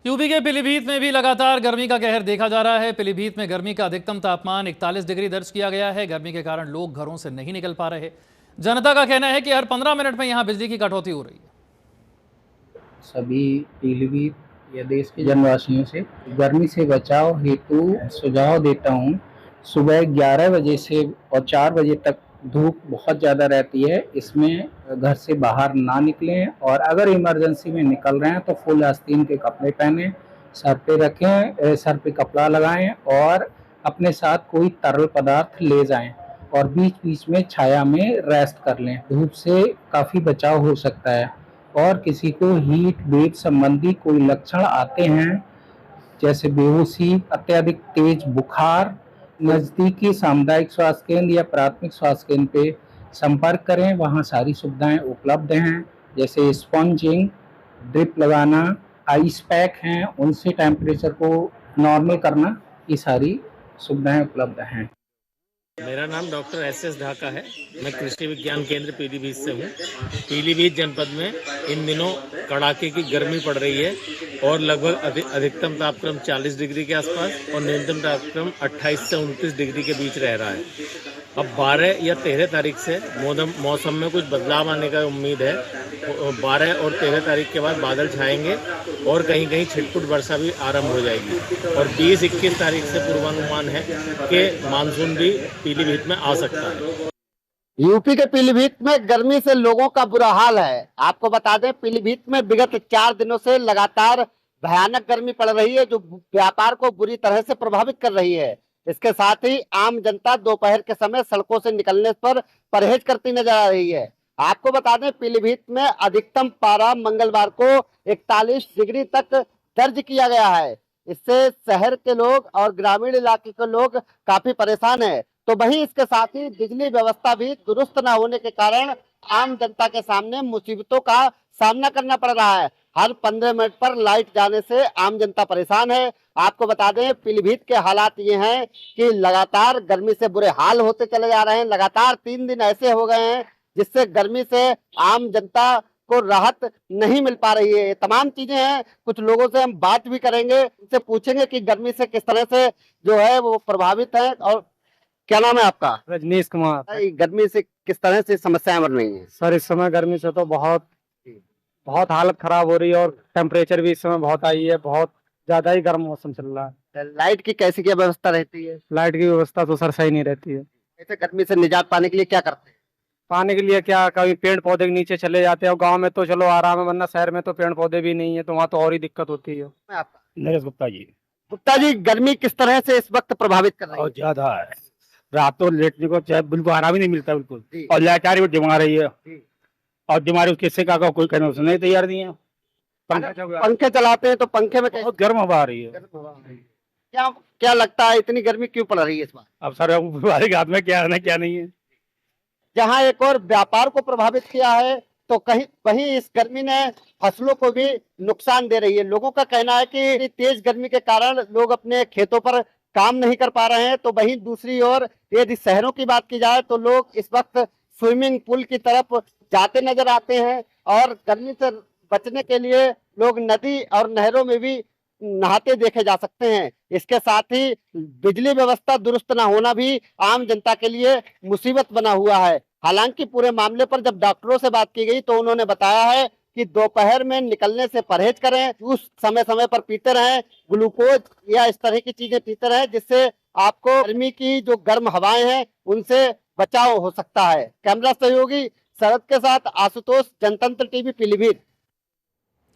UP के पीलीभीत में भी लगातार गर्मी का कहर देखा जा रहा है। पीलीभीत में गर्मी का अधिकतम तापमान 41 डिग्री दर्ज किया गया है। गर्मी के कारण लोग घरों से नहीं निकल पा रहे। जनता का कहना है कि हर 15 मिनट में यहां बिजली की कटौती हो रही है। सभी पीलीभीत या देश के जनवासियों से गर्मी से बचाव हेतु सुझाव देता हूँ। सुबह 11 बजे से और 4 बजे तक धूप बहुत ज़्यादा रहती है। इसमें घर से बाहर ना निकलें और अगर इमरजेंसी में निकल रहे हैं तो फुल आस्तीन के कपड़े पहनें, सर पे रखें, सर पे कपड़ा लगाएं और अपने साथ कोई तरल पदार्थ ले जाएं और बीच बीच में छाया में रेस्ट कर लें। धूप से काफ़ी बचाव हो सकता है। और किसी को हीट वेव संबंधी कोई लक्षण आते हैं जैसे बेहोशी, अत्यधिक तेज बुखार, नज़दीकी सामुदायिक स्वास्थ्य केंद्र या प्राथमिक स्वास्थ्य केंद्र पे संपर्क करें। वहाँ सारी सुविधाएं उपलब्ध हैं जैसे स्पंजिंग, ड्रिप लगाना, आइस पैक हैं उनसे टेम्परेचर को नॉर्मल करना, ये सारी सुविधाएं उपलब्ध हैं। मेरा नाम डॉक्टर एस ढाका है। मैं कृषि विज्ञान केंद्र पीलीभीत से हूँ। पीलीभीत जनपद में इन दिनों कड़ाके की गर्मी पड़ रही है और लगभग अधिकतम तापक्रम 40 डिग्री के आसपास और न्यूनतम तापक्रम 28 से 29 डिग्री के बीच रह रहा है। अब 12 या 13 तारीख से मौसम में कुछ बदलाव आने का उम्मीद है। 12 और 13 तारीख के बाद बादल छाएंगे और कहीं कहीं छिटपुट वर्षा भी आरंभ हो जाएगी और 20-21 तारीख से पूर्वानुमान है कि मानसून भी पीलीभीत में आ सकता है। यूपी के पीलीभीत में गर्मी से लोगों का बुरा हाल है। आपको बता दें, पीलीभीत में विगत 4 दिनों से लगातार भयानक गर्मी पड़ रही है जो व्यापार को बुरी तरह से प्रभावित कर रही है। इसके साथ ही आम जनता दोपहर के समय सड़कों से निकलने पर परहेज करती नजर आ रही है। आपको बता दें, पीलीभीत में अधिकतम पारा मंगलवार को 41 डिग्री तक दर्ज किया गया है। इससे शहर के लोग और ग्रामीण इलाके के लोग काफी परेशान है। तो वहीं इसके साथ ही बिजली व्यवस्था भी दुरुस्त न होने के कारण आम जनता के सामने मुसीबतों का सामना करना पड़ रहा है। हर 15 मिनट पर लाइट जाने से आम जनता परेशान है। आपको बता दें, पीलीभीत के हालात ये हैं कि लगातार गर्मी से बुरे हाल होते चले जा रहे हैं। लगातार 3 दिन ऐसे हो गए हैं जिससे गर्मी से आम जनता को राहत नहीं मिल पा रही है। ये तमाम चीजें हैं। कुछ लोगों से हम बात भी करेंगे, उनसे पूछेंगे कि गर्मी से किस तरह से जो है वो प्रभावित है। और क्या नाम है आपका? रजनीश कुमार। गर्मी से किस तरह से समस्याएं बढ़ रही हैं? सर, इस समय गर्मी से तो बहुत बहुत हालत खराब हो रही है और टेम्परेचर भी इस समय बहुत आई है। बहुत ज्यादा ही गर्म मौसम चल रहा है। लाइट की कैसी क्या व्यवस्था रहती है? लाइट की व्यवस्था तो सर सही नहीं रहती है। ऐसे गर्मी से निजात पाने के लिए क्या करते हैं? पाने के लिए क्या, कभी पेड़ पौधे के नीचे चले जाते हैं और गाँव में तो चलो आराम है, वरना शहर में तो पेड़ पौधे भी नहीं है तो वहाँ तो और ही दिक्कत होती है। आपका? नरेश गुप्ता जी। गुप्ता जी, गर्मी किस तरह से इस वक्त प्रभावित कर रही है? बहुत ज्यादा है। रात तो लेटने को चाहे बिल्कुल आराम ही नहीं मिलता बिल्कुल। जी। और लाचारी भी जमा रही है जी। और बीमारी किससे का कोई कहने उसने नहीं तैयार नहीं है। पंखे चलाते हैं तो पंखे में बहुत गर्म हवा आ रही है। क्या क्या लगता है इतनी गर्मी क्यों पड़ रही है इस बार? अब सर हमारे हाथ में क्या है क्या नहीं है। जहाँ एक और व्यापार को प्रभावित किया है तो कहीं वहीं इस गर्मी ने फसलों को भी नुकसान दे रही है। लोगों का कहना है कि तेज गर्मी के कारण लोग अपने खेतों पर काम नहीं कर पा रहे हैं। तो वहीं दूसरी ओर यदि शहरों की बात की जाए तो लोग इस वक्त स्विमिंग पूल की तरफ जाते नजर आते हैं और गर्मी से बचने के लिए लोग नदी और नहरों में भी नहाते देखे जा सकते हैं। इसके साथ ही बिजली व्यवस्था दुरुस्त न होना भी आम जनता के लिए मुसीबत बना हुआ है। हालांकि पूरे मामले पर जब डॉक्टरों से बात की गई तो उन्होंने बताया है कि दोपहर में निकलने से परहेज करें, जूस समय समय पर पीते रहें, ग्लूकोज या इस तरह की चीजें पीते रहें जिससे आपको गर्मी की जो गर्म हवाएं हैं उनसे बचाव हो सकता है। कैमरा सहयोगी शरद के साथ आशुतोष, जनतंत्र टीवी, पीलीभीत।